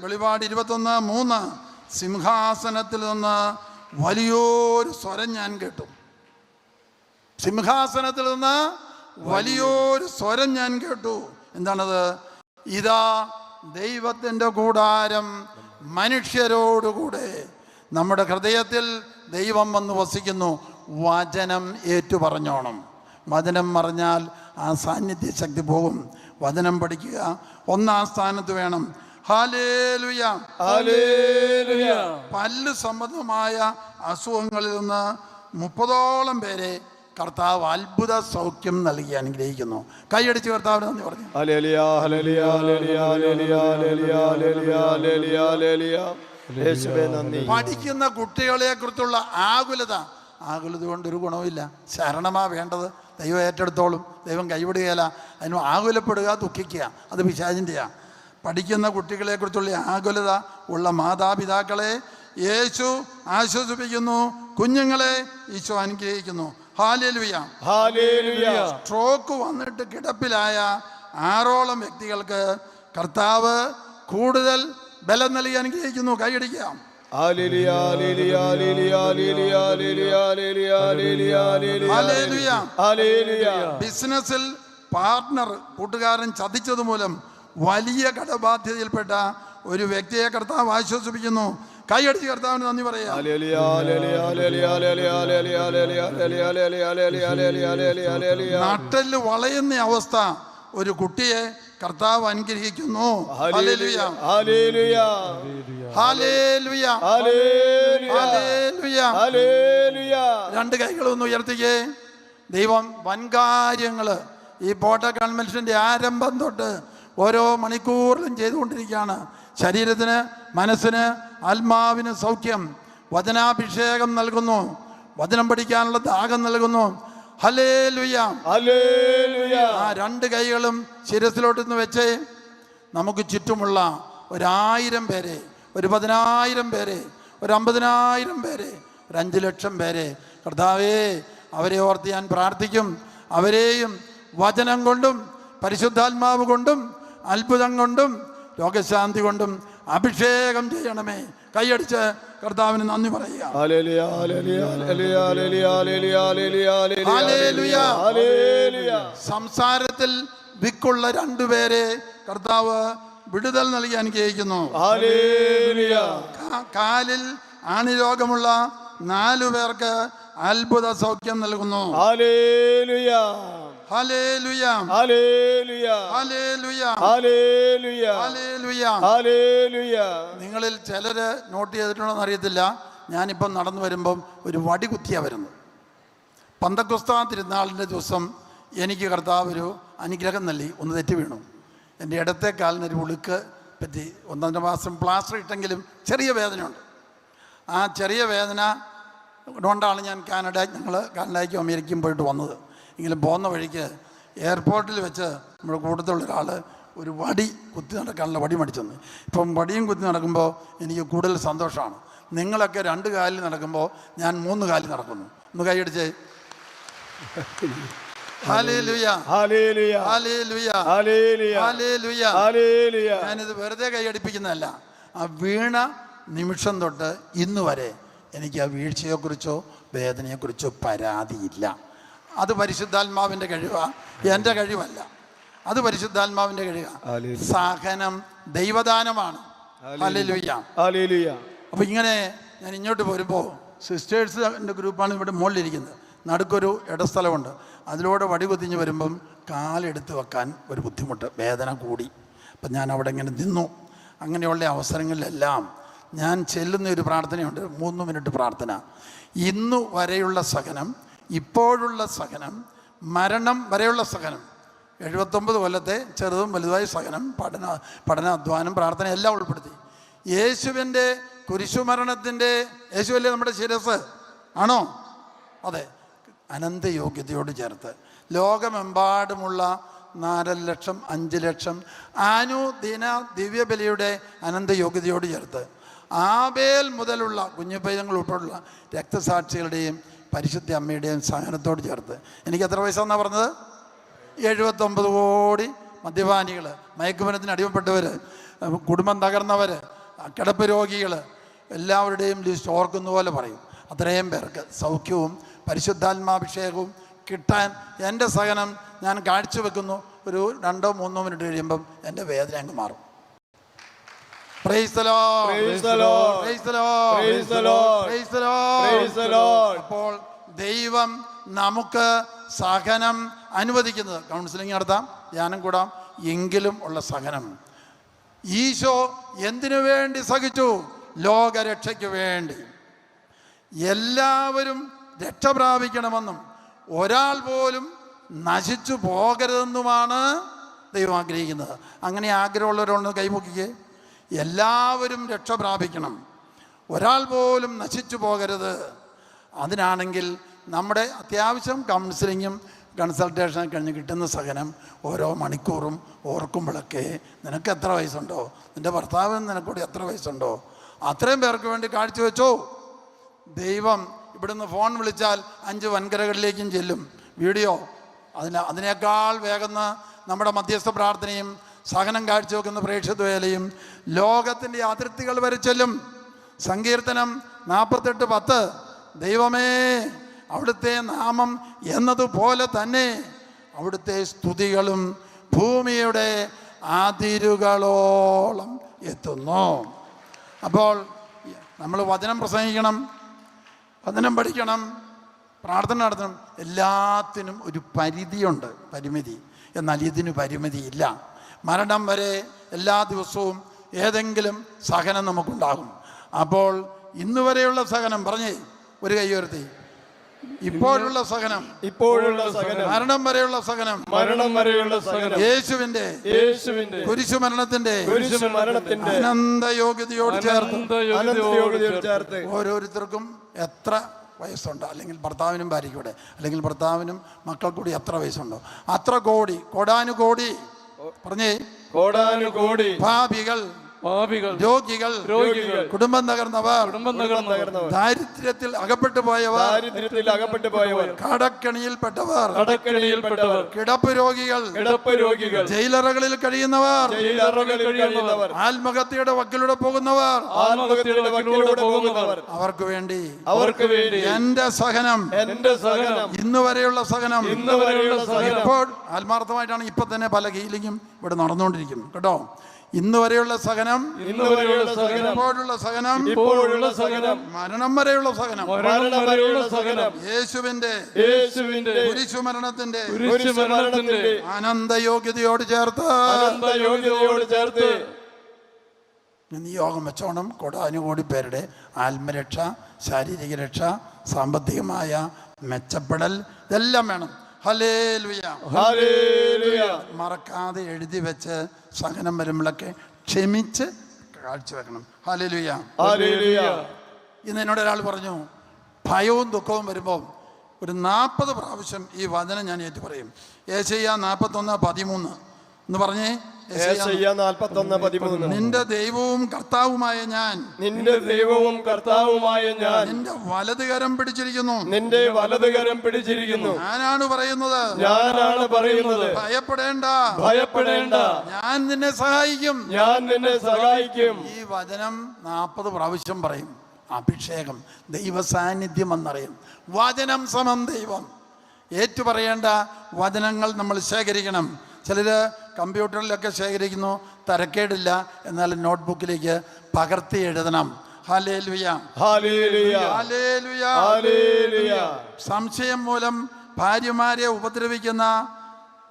വെളിപാട് 21:3 സിംഹാസനത്തിൽ നിന്ന് വലിയൊരു സ്വരം ഞാൻ കേട്ടു. സിംഹാസനത്തിൽ നിന്ന് വലിയൊരു സ്വരം ഞാൻ കേട്ടു. എന്താണത്? ഇതാ ദൈവത്തിൻ്റെ കൂടാരം മനുഷ്യരോടുകൂടെ. നമ്മുടെ ഹൃദയത്തിൽ ദൈവം വന്ന് വസിക്കുന്നു. വചനം ഏറ്റുപറഞ്ഞോണം. വചനം പറഞ്ഞാൽ ആ സാന്നിധ്യ ശക്തി പോകും. വചനം പഠിക്കുക ഒന്നാം സ്ഥാനത്ത് വേണം. Hallelujah, hallelujah. പല്ല് സംബന്ധമായ അസുഖങ്ങളിൽ നിന്ന് 30ഓളം പേരെ കർത്താവ് അത്ഭുത സൗഖ്യം നൽകി അനുഗ്രഹിക്കുന്നു. കൈയടിച്ച് കർത്താവിന് നന്ദി പറഞ്ഞു. Hallelujah, hallelujah, hallelujah, hallelujah, hallelujah, hallelujah, hallelujah. യേശുവേ നന്ദി. പഠിക്കുന്ന കുട്ടികളെ കുറിച്ചുള്ള ആകുലത കൊണ്ടൊരു ഗുണവുമില്ല. ശരണമാ വേണ്ടത്. ദൈവം ഏറ്റെടുത്തോളും. ദൈവം കൈവിടുകയില്ല. അതിന് ആകുലപ്പെടുക, ദുഃഖിക്കുക, അത് പിശാചിൻ്റെയാണ്. പഠിക്കുന്ന കുട്ടികളെക്കുറിച്ചുള്ള ആകുലത ഉള്ള മാതാപിതാക്കളെ യേശു ആശ്വസിപ്പിക്കുന്നു. കുഞ്ഞുങ്ങളെ ഈശോ അനുഗ്രഹിക്കുന്നു. Hallelujah, hallelujah. സ്ട്രോക്ക് വന്നിട്ട് കിടപ്പിലായ 6ഓളം വ്യക്തികൾക്ക് കർത്താവ് കൂടുതൽ ബലം നൽകി അനുഗ്രഹിക്കുന്നു. കൈയടിക്കാം. Hallelujah, hallelujah, hallelujah, hallelujah, hallelujah, hallelujah, hallelujah, hallelujah. ബിസിനസ്സിൽ പാർട്ട്ണർ കൂട്ടുകാരൻ ചതിച്ചത് മൂലം വലിയ കടബാധ്യതയിൽപ്പെട്ട ഒരു വ്യക്തിയെ കർത്താവ് ആശ്വസിപ്പിക്കുന്നു. കൈയടിച്ച് കർത്താവിന് നന്ദി പറയാം. നട്ടെല്ല് വളയുന്ന അവസ്ഥ ഒരു കുട്ടിയെ കർത്താവ് അനുഗ്രഹിക്കുന്നു. Hallelujah, hallelujah, hallelujah, hallelujah, hallelujah. രണ്ട് കൈകളൊന്ന് ഉയർത്തിക്കേ. ദൈവം വൻകാര്യങ്ങൾ ഈ പോട്ട കൺവെൻഷൻ്റെ ആരംഭം തൊട്ട് ഓരോ മണിക്കൂറിലും ചെയ്തുകൊണ്ടിരിക്കുകയാണ്. ശരീരത്തിന്, മനസ്സിന്, ആത്മാവിന് സൗഖ്യം. വചനാഭിഷേകം നൽകുന്നു. വചനം പഠിക്കാനുള്ള ദാഹം നൽകുന്നു. Hallelujah, hallelujah. ആ രണ്ട് കൈകളും ശിരസിലോട്ടൊന്ന് വെച്ചേ. നമുക്ക് ചുറ്റുമുള്ള 1000 പേരെ, 10,000 പേരെ, 50,000 പേരെ, 5 ലക്ഷം പേരെ കർത്താവേ, അവരെ ഓർത്ത് ഞാൻ പ്രാർത്ഥിക്കും. അവരെയും വചനം കൊണ്ടും പരിശുദ്ധാത്മാവ് കൊണ്ടും അത്ഭുതം കൊണ്ടും രോഗശാന്തി കൊണ്ടും അഭിഷേകം ചെയ്യണമേ. കൈയടിച്ച് കർത്താവിന് നന്ദി പറയുക. Hallelujah, hallelujah, hallelujah, hallelujah, hallelujah, hallelujah, hallelujah. സംസാരത്തിൽ വിക്കുള്ള 2 പേരെ കർത്താവ് വിടുതൽ നൽകി അനുഗ്രഹിക്കുന്നു. ഹല്ലേലൂയ. കാലിൽ ആണിരോഗമുള്ള 4 പേർക്ക് അത്ഭുത സൗഖ്യം നൽകുന്നു. Hallelujah, hallelujah, hallelujah, hallelujah, hallelujah, hallelujah. Hallelujah. നിങ്ങളിൽ ചിലർ നോട്ട് ചെയ്തിട്ടുണ്ടോയെന്ന് അറിയത്തില്ല. ഞാനിപ്പം നടന്നു വരുമ്പം ഒരു വടി കുത്തിയാണ് വരുന്നത്. പന്തക്കുസ്താ തിരുനാളിൻ്റെ ദിവസം എനിക്ക് കർത്താവ് ഒരു അനുഗ്രഹം നൽകി. ഒന്ന് തെറ്റി വീണു. എൻ്റെ ഇടത്തെ കാലിനൊരു ഉളുക്ക് പറ്റി. 1.5 മാസം പ്ലാസ്റ്റർ ഇട്ടെങ്കിലും ചെറിയ വേദനയുണ്ട്. ആ ചെറിയ വേദന കൊണ്ടാണ് ഞാൻ ഞങ്ങൾ കാനഡയ്ക്കും അമേരിക്കയും പോയിട്ട് വന്നത്. എങ്കിലും പോകുന്ന വഴിക്ക് എയർപോർട്ടിൽ വെച്ച് നമ്മുടെ കൂട്ടത്തിലുള്ള ഒരാൾ ഒരു വടി കുത്തി നടക്കാനുള്ള വടി മടിച്ചെന്ന്. ഇപ്പം വടിയും കുത്തി നടക്കുമ്പോൾ എനിക്ക് കൂടുതൽ സന്തോഷമാണ്. നിങ്ങളൊക്കെ 2 കാലിൽ നടക്കുമ്പോൾ ഞാൻ 3 കാലിൽ നടക്കുന്നു. ഒന്ന് കൈയടിച്ചേ. Hallelujah, hallelujah, hallelujah, hallelujah, hallelujah, hallelujah. ഞാനിത് വെറുതെ കൈയടിപ്പിക്കുന്നതല്ല. ആ വീണ നിമിഷം തൊട്ട് ഇന്ന് വരെ എനിക്ക് ആ വീഴ്ചയെക്കുറിച്ചോ വേദനയെക്കുറിച്ചോ പരാതിയില്ല. അത് പരിശുദ്ധാത്മാവിൻ്റെ കഴിവാണ്, എൻ്റെ കഴിവല്ല. അത് പരിശുദ്ധാത്മാവിൻ്റെ കഴിവാണ്. സഹനം ദൈവദാനമാണ്. Hallelujah, hallelujah. അപ്പോൾ ഇങ്ങനെ ഞാൻ ഇങ്ങോട്ട് പോരുമ്പോൾ സിസ്റ്റേഴ്സിൻ്റെ ഗ്രൂപ്പാണ് ഇവിടെ മുകളിലിരിക്കുന്നത്. നടുക്കൊരു ഇടസ്ഥലമുണ്ട്. അതിലൂടെ വടി കുത്തിഞ്ഞ് വരുമ്പം കാലെടുത്ത് വെക്കാൻ ഒരു ബുദ്ധിമുട്ട്, വേദന കൂടി. അപ്പം ഞാൻ അവിടെ ഇങ്ങനെ നിന്നു. അങ്ങനെയുള്ള അവസരങ്ങളിലെല്ലാം ഞാൻ ചെല്ലുന്ന ഒരു പ്രാർത്ഥനയുണ്ട്, 3 മിനിറ്റ് പ്രാർത്ഥന. ഇന്നു വരെയുള്ള സഹനം, ഇപ്പോഴുള്ള സഹനം, മരണം വരെയുള്ള സഹനം, 79 കൊല്ലത്തെ ചെറുതും വലുതായ സഹനം, പഠന അധ്വാനം, പ്രാർത്ഥന എല്ലാം ഉൾപ്പെടുത്തി. യേശുവിൻ്റെ കുരിശുമരണത്തിൻ്റെ, യേശുവല്ലേ നമ്മുടെ ശിരസ് ആണോ? അതെ. അനന്തയോഗ്യതയോട് ചേർത്ത് ലോകമെമ്പാടുമുള്ള 4 ലക്ഷം 5 ലക്ഷം അനുദിന ദിവ്യബലിയുടെ അനന്തയോഗ്യതയോട് ചേർത്ത് ആബേൽ മുതലുള്ള കുഞ്ഞുപൈതങ്ങൾ ഉൾപ്പെടെയുള്ള രക്തസാക്ഷികളുടെയും പരിശുദ്ധ അമ്മയുടെയും സഹനത്തോട് ചേർത്ത്. എനിക്ക് എത്ര വയസ്സാണെന്നാണ് പറഞ്ഞത്? 79 കോടി മദ്യപാനികൾ, മയക്കുമരുന്നിന് അടിമപ്പെട്ടവർ, കുടുംബം തകർന്നവർ, കിടപ്പ് രോഗികൾ, എല്ലാവരുടെയും ലിസ്റ്റ് ഓർക്കുന്ന പോലെ പറയും. അത്രയും പേർക്ക് സൗഖ്യവും പരിശുദ്ധാത്മാഭിഷേകവും കിട്ടാൻ എൻ്റെ സഹനം ഞാൻ കാഴ്ചവെക്കുന്നു. ഒരു 2-3 മിനിറ്റ് കഴിയുമ്പം എൻ്റെ വേദന അങ്ങ് മാറും. Praise the Lord. Praise the Lord. Praise the Lord. Praise the Lord. Praise the Lord. Praise the Lord. അപ്പോൾ ദൈവം നമുക്ക് സഹനം അനുവദിക്കുന്നത്, കൗൺസിലിംഗ് നടത്താം, ധ്യാനം കൂടാം, എങ്കിലും ഉള്ള സഹനം. ഈശോ എന്തിനു വേണ്ടി സഹിച്ചു? ലോകരക്ഷയ്ക്ക് വേണ്ടി. എല്ലാവരും രക്ഷ പ്രാപിക്കണമെന്നും ഒരാൾ പോലും നശിച്ചു പോകരുതെന്നുമാണ് ദൈവം ആഗ്രഹിക്കുന്നത്. അങ്ങനെ ആഗ്രഹമുള്ളവരൊന്ന് കൈമുക്കിക്കേ. എല്ലാവരും രക്ഷ പ്രാപിക്കണം, ഒരാൾ പോലും നശിച്ചു പോകരുത്. അതിനാണെങ്കിൽ നമ്മുടെ അത്യാവശ്യം കൗൺസിലിങ്ങും കൺസൾട്ടേഷനൊക്കെ കഴിഞ്ഞ് കിട്ടുന്ന സഹനം ഓരോ മണിക്കൂറും ഓർക്കുമ്പോഴൊക്കെ നിനക്ക് എത്ര വയസ്സുണ്ടോ, നിൻ്റെ ഭർത്താവിന് നിനക്കൂടി എത്ര വയസ്സുണ്ടോ, അത്രയും പേർക്ക് വേണ്ടി കാഴ്ചവെച്ചോ. ദൈവം ഇവിടുന്ന് ഫോൺ വിളിച്ചാൽ 5 വൻകരകളിലേക്കും ചെല്ലും. വീഡിയോ അതിനേക്കാൾ വേഗം നമ്മുടെ മധ്യസ്ഥ പ്രാർത്ഥനയും സഹനം കാഴ്ചവെക്കുന്ന പ്രേക്ഷിതവേലയും ലോകത്തിൻ്റെ അതിർത്തികൾ വരെ ചെല്ലും. സങ്കീർത്തനം 48:10 ദൈവമേ അവിടുത്തെ നാമം എന്നതുപോലെ തന്നെ അവിടുത്തെ സ്തുതികളും ഭൂമിയുടെ അതിരുകളോളം എത്തുന്നു. അപ്പോൾ നമ്മൾ വചനം പ്രസംഗിക്കണം, വചനം പഠിക്കണം, പ്രാർത്ഥന നടത്തണം. എല്ലാത്തിനും ഒരു പരിധിയുണ്ട്, പരിമിതി. എന്നാൽ ഇതിന് പരിമിതിയില്ല. മരണം വരെ എല്ലാ ദിവസവും ഏതെങ്കിലും സഹനം നമുക്കുണ്ടാകും. അപ്പോൾ ഇന്ന് വരെയുള്ള സഹനം പറഞ്ഞേ, ഒരു കൈ ഉയർത്തി. ഇപ്പോഴുള്ള സഹനം, മരണം വരെയുള്ള സഹനം, യേശുവിന്റെ കുരിശുമരണത്തിന്റെ അനന്തയോഗ്യതയോട് ചേർത്ത് ഓരോരുത്തർക്കും എത്ര വയസ്സുണ്ട്, അല്ലെങ്കിൽ ഭർത്താവിനും ഭാര്യയ്ക്കൂടെ, അല്ലെങ്കിൽ ഭർത്താവിനും മക്കൾക്കൂടി എത്ര വയസ്സുണ്ടോ അത്ര കോടി, കോടാനുകോടി പറഞ്ഞേ, കോടാനുകോടി പാപികൾ, രോഗികൾ, കുടുംബം തകർന്നവർ, ദാരിദ്ര്യത്തിൽ അകപ്പെട്ടു പോയവർ, കടക്കണിയിൽപ്പെട്ടവർ, കിടപ്പ് രോഗികൾ, ജയിലറകളിൽ കഴിയുന്നവർ, ആത്മഹത്യയുടെ വക്കിലൂടെ പോകുന്നവർ, അവർക്ക് വേണ്ടി എന്റെ സഹനം, ഇന്ന് വരെയുള്ള സഹനം. ഇപ്പോൾ ആത്മാർത്ഥമായിട്ടാണ് ഇപ്പൊ തന്നെ പല ഹീലിംഗും ഇവിടെ നടന്നുകൊണ്ടിരിക്കും കേട്ടോ. ഇന്ന് വരെയുള്ള സഹനം, ഇപ്പോഴുള്ള സഹനം, മരണം വരെയുള്ള സഹനം, യേശുവിന്റെ കുരിശുമരണത്തിന്റെ അനന്തയോഗ്യതയോട് ചേർത്ത് നിയോഗം വെച്ചോണം. കോടാനുകോടി പേരുടെ ആത്മരക്ഷ, ശാരീരിക രക്ഷ, സാമ്പത്തികമായ മെച്ചപ്പെടൽ, ഇതെല്ലാം വേണം. Hallelujah, hallelujah. മറക്കാതെ എഴുതി വെച്ച് സഹനം വരുമ്പോഴൊക്കെ ക്ഷമിച്ച് കാഴ്ചവെക്കണം. Hallelujah, hallelujah. ഇന്ന് എന്നോട് ഒരാൾ പറഞ്ഞു, ഭയവും ദുഃഖവും വരുമ്പോൾ ഒരു 40 പ്രാവശ്യം ഈ വചനം ഞാൻ ഏറ്റു പറയും. യെശയ്യാ 41:13 എന്ന് പറഞ്ഞേ. യെശയ്യാ 41:13 നിന്റെ ദൈവവും കർത്താവുമായ ഞാൻ, നിന്റെ ദൈവവും കർത്താവുമായ ഞാൻ നിന്റെ വലതുകരം പിടിച്ചിരിക്കുന്നു, നിന്റെ വലതുകരം പിടിച്ചിരിക്കുന്നു. ഞാനാണ് പറയുന്നത്, ഞാനാണ് പറയുന്നത്. ഭയപ്പെടേണ്ട, ഭയപ്പെടേണ്ട, ഞാൻ നിന്നെ സഹായിക്കും, ഞാൻ നിന്നെ സഹായിക്കും. ഈ വചനം 40 പ്രാവശ്യം പറയും. അഭിഷേകം, ദൈവ സാന്നിധ്യം എന്നറിയും. വചനം സമം ദൈവം. ഏറ്റുപറയേണ്ട വചനങ്ങൾ നമ്മൾ ശേഖരിക്കണം. ചിലർ കമ്പ്യൂട്ടറിലൊക്കെ ശേഖരിക്കുന്നു, തരക്കേടില്ല, എന്നാൽ നോട്ട്ബുക്കിലേക്ക് പകർത്തി എഴുതണം. Hallelujah, hallelujah, hallelujah, hallelujah. സംശയം മൂലം ഭാര്യമാരെ ഉപദ്രവിക്കുന്ന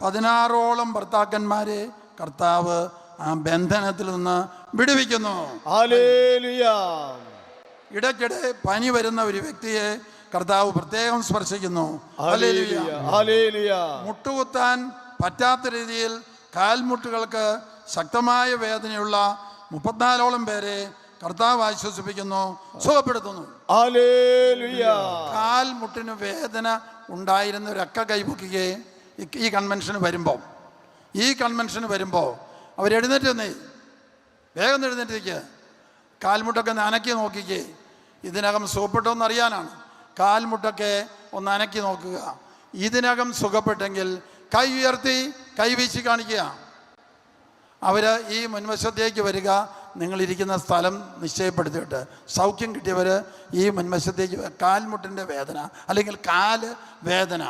16ഓളം ഭർത്താക്കന്മാരെ കർത്താവ് ആ ബന്ധനത്തിൽ നിന്ന് വിടുവിക്കുന്നു. ഹല്ലേലൂയ. ഇടയ്ക്കിടെ പനി വരുന്ന ഒരു വ്യക്തിയെ കർത്താവ് പ്രത്യേകം സ്പർശിക്കുന്നു. Hallelujah, hallelujah. മുട്ടുകുത്താൻ പറ്റാത്ത രീതിയിൽ കാൽമുട്ടുകൾക്ക് ശക്തമായ വേദനയുള്ള 34ഓളം പേരെ കർത്താവ് ആശ്വസിപ്പിക്കുന്നു, സുഖപ്പെടുത്തുന്നു. ഹല്ലേലൂയ. കാൽമുട്ടിന് വേദന ഉണ്ടായിരുന്നവരൊക്കെ കൈപൊക്കുകയെ ഈ കൺവെൻഷന് വരുമ്പോൾ അവരെഴുന്നേറ്റ് വന്നേ, വേഗം എഴുന്നേറ്റിരിക്കുക. കാൽമുട്ടൊക്കെ ഒന്ന് അനക്കി നോക്കിക്കേ. ഇതിനകം സുഖപ്പെട്ടോന്ന് അറിയാനാണ്. കാൽമുട്ടൊക്കെ ഒന്ന് അനക്കി നോക്കുക. ഇതിനകം സുഖപ്പെട്ടെങ്കിൽ കൈ ഉയർത്തി കൈ വീശി കാണിക്കുക. അവർ ഈ മുൻവശത്തേക്ക് വരിക. നിങ്ങളിരിക്കുന്ന സ്ഥലം നിശ്ചയപ്പെടുത്തിയിട്ട് സൗഖ്യം കിട്ടിയവർ ഈ മുൻവശത്തേക്ക് കാൽമുട്ടിൻ്റെ വേദന അല്ലെങ്കിൽ കാല് വേദന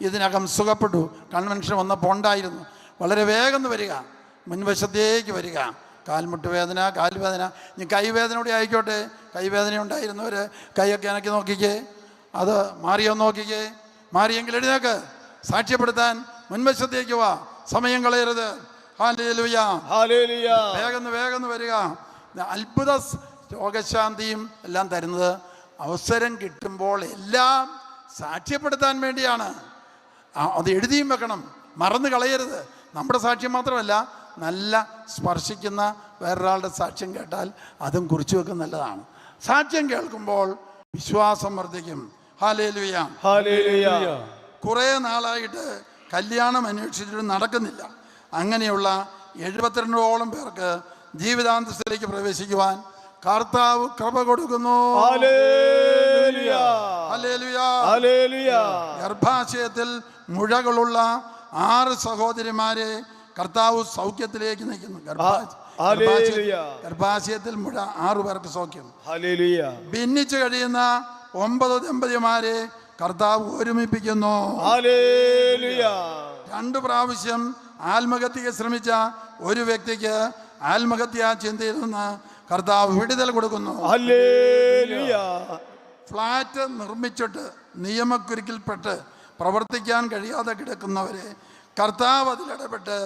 ഇതിനകം സുഖപ്പെട്ടു. കൺവെൻഷൻ വന്നപ്പോൾ ഉണ്ടായിരുന്നു. വളരെ വേഗം വരിക, മുൻവശത്തേക്ക് വരിക. കാൽമുട്ട് വേദന, കാൽവേദന, ഇനി കൈവേദന കൂടി ആയിക്കോട്ടെ. കൈവേദന ഉണ്ടായിരുന്നവർ കൈയൊക്കെ അനക്കി നോക്കിക്കേ, അത് മാറിയോ നോക്കിക്കേ. മാറിയെങ്കിൽ എഴുന്നേക്ക്, സാക്ഷ്യപ്പെടുത്താൻ മുൻവശത്തേക്ക് വാ, സമയം കളയരുത്. Hallelujah, hallelujah. വേഗം വരിക. അത്ഭുത രോഗശാന്തിയും എല്ലാം തരുന്നത് അവസരം കിട്ടുമ്പോൾ എല്ലാം സാക്ഷ്യപ്പെടുത്താൻ വേണ്ടിയാണ്. അത് എഴുതിയും വെക്കണം, മറന്നു കളയരുത്. നമ്മുടെ സാക്ഷ്യം മാത്രമല്ല, നല്ല സ്പർശിക്കുന്ന വേറൊരാളുടെ സാക്ഷ്യം കേട്ടാൽ അതും കുറിച്ചു വെക്കുന്ന നല്ലതാണ്. സാക്ഷ്യം കേൾക്കുമ്പോൾ വിശ്വാസം വർദ്ധിക്കും. Hallelujah, hallelujah. കുറേ നാളായിട്ട് കല്യാണം അന്വേഷിച്ചിട്ട് നടക്കുന്നില്ല. അങ്ങനെയുള്ള 72ഓളം പേർക്ക് ജീവിതാന്തസ്സിലേക്ക് പ്രവേശിക്കുവാൻ കർത്താവ് കൃപ കൊടുക്കുന്നു. Hallelujah, hallelujah, hallelujah. ഗർഭാശയത്തിൽ മുഴകളുള്ള 6 സഹോദരിമാരെ കർത്താവ് സൗഖ്യത്തിലേക്ക് നയിക്കുന്നു. ഗർഭാശയത്തിൽ മുഴ 6 പേർക്ക് സൗഖ്യം. ഹല്ലേലൂയ. ഭിന്നിച്ചു കഴിയുന്ന 9 ദമ്പതിമാരെ കർത്താവ് ഒരുമിപ്പിക്കുന്നു. ഹല്ലേലൂയ. 2 പ്രാവശ്യം ആത്മഹത്യക്ക് ശ്രമിച്ച ഒരു വ്യക്തിക്ക് ആത്മഹത്യാ ചിന്തയിൽ നിന്ന് കർത്താവ് വിടുതൽ കൊടുക്കുന്നു. ഹല്ലേലൂയ. ഫ്ലാറ്റ് നിർമ്മിച്ചിട്ട് നിയമക്കുരുക്കിൽപ്പെട്ട് പ്രവർത്തിക്കാൻ കഴിയാതെ കിടക്കുന്നവരെ കർത്താവ് അതിലിടപെട്ട്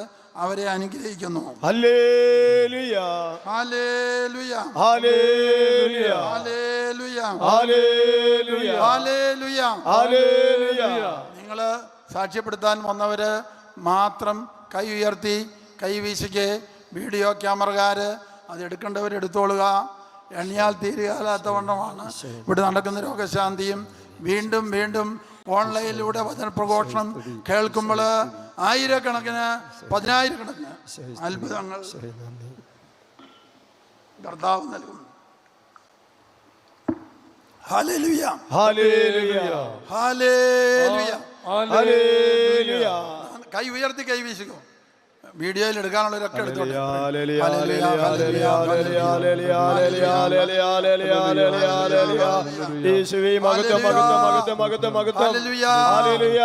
അവരെ അനുഗ്രഹിക്കുന്നു. Hallelujah, hallelujah, hallelujah, hallelujah, hallelujah, hallelujah, hallelujah. നിങ്ങൾ സാക്ഷ്യപ്പെടുത്താൻ വന്നവര് മാത്രം കൈ ഉയർത്തി കൈ വീശിക്ക്. വീഡിയോ ക്യാമറക്കാർ അത് എടുക്കേണ്ടവരെടുത്തോളുക. എണ്ണിയാൽ തീരുകാലാത്ത വണ്ണമാണ് ഇവിടെ നടക്കുന്ന രോഗശാന്തിയും. വീണ്ടും വീണ്ടും ഓൺലൈനിലൂടെ വചന പ്രഘോഷണം കേൾക്കുമ്പോൾ ആയിരക്കണക്കിന് 10,000-കണക്കിന് അത്ഭുതങ്ങൾ കർത്താവ് നൽകും. Hallelujah, hallelujah, hallelujah, hallelujah. കൈ ഉയർത്തി കൈ വീശുക. വീഡിയോയിൽ എടുക്കാനുള്ളവരൊക്കെ എടുത്തോട്ടെ. Hallelujah, hallelujah, hallelujah, hallelujah, hallelujah, hallelujah, hallelujah. യേശുവേ മഹത്വം, മഹത്വം, മഹത്വം, മഹത്വം, മഹത്വം. Hallelujah, hallelujah,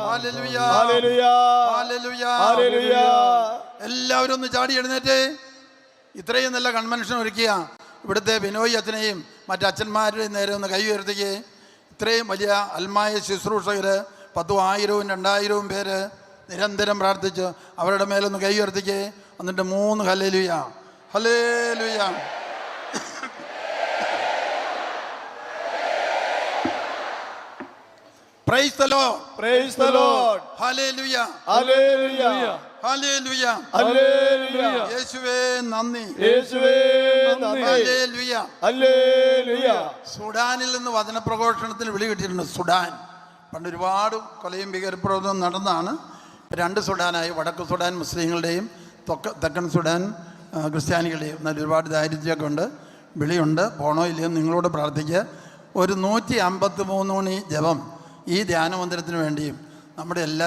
hallelujah, hallelujah, hallelujah, hallelujah. എല്ലാവരും ഒന്ന് ചാടി എഴുന്നേറ്റ്. ഇത്രയും നല്ല കൺവെൻഷൻ ഒരുക്കിയ ഇവിടുത്തെ ബിനോയ് അച്ഛനെയും മറ്റച്ഛന്മാരുടെയും നേരെ ഒന്ന് കൈ ഉയർത്തിക്കേ. ഇത്രയും വലിയ അൽമായ ശുശ്രൂഷകർ 10,000, 1000, 2000 പേര് നിരന്തരം പ്രാർത്ഥിച്ച് അവരുടെ മേലൊന്ന് കൈ ഉയർത്തിക്കേ. എന്നിട്ട് 3 hallelujah, hallelujah. Praise the Lord, praise the Lord. Hallelujah, hallelujah, hallelujah, hallelujah. യേശുവേ നന്ദി, യേശുവേ നന്ദി. ഹല്ലേലൂയ. ഹല്ലേലൂയ. സുഡാനിൽ നിന്ന് വചനപ്രഘോഷണത്തിന് വിളി കിട്ടിയിട്ടുണ്ട്. സുഡാൻ പണ്ട് ഒരുപാട് കൊലയും ഭീകരപ്രവർത്തനം നടന്നാണ്. 2 സുഡാനായി. വടക്ക് സുഡാൻ മുസ്ലിങ്ങളുടെയും തെക്കൻ സുഡാൻ ക്രിസ്ത്യാനികളുടെയും. എന്നാൽ ഒരുപാട് ദാരിദ്ര്യമൊക്കെ ഉണ്ട്. വിളിയുണ്ട്. പോണോ ഇല്ലയോ നിങ്ങളോട് പ്രാർത്ഥിക്കുക. ഒരു 153 മണി ജപം ഈ ധ്യാനമന്ദിരത്തിന് വേണ്ടിയും നമ്മുടെ എല്ലാ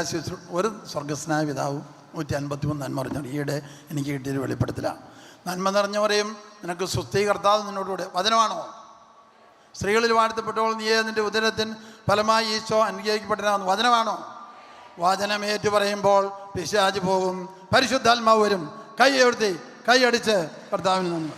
ഒരു സ്വർഗസ്നായ പിതാവും 153 നന്മ അറിഞ്ഞാൽ ഈയിടെ എനിക്ക് കിട്ടിയൊരു വെളിപ്പെടുത്തലാണ്. നന്മ നിറഞ്ഞവരെയും നിനക്ക് സ്വസ്തി കർത്താവ് നിന്നോടുകൂടെ. വചനമാണോ? സ്ത്രീകളിൽ വാഴ്ത്തപ്പെട്ടവൾ നീയെ നിൻ്റെ ഉദരത്തിൻ ഫലമായി ഈശോ അനുഗ്രഹിക്കപ്പെട്ടവനാകുന്നു. വചനമാണോ? വചനം ഏറ്റു പറയുമ്പോൾ പിശാച് പോകും, പരിശുദ്ധാത്മാവ് വരും. കൈ ഉയർത്തി കൈ അടിച്ച് കർത്താവിന് നന്ദി.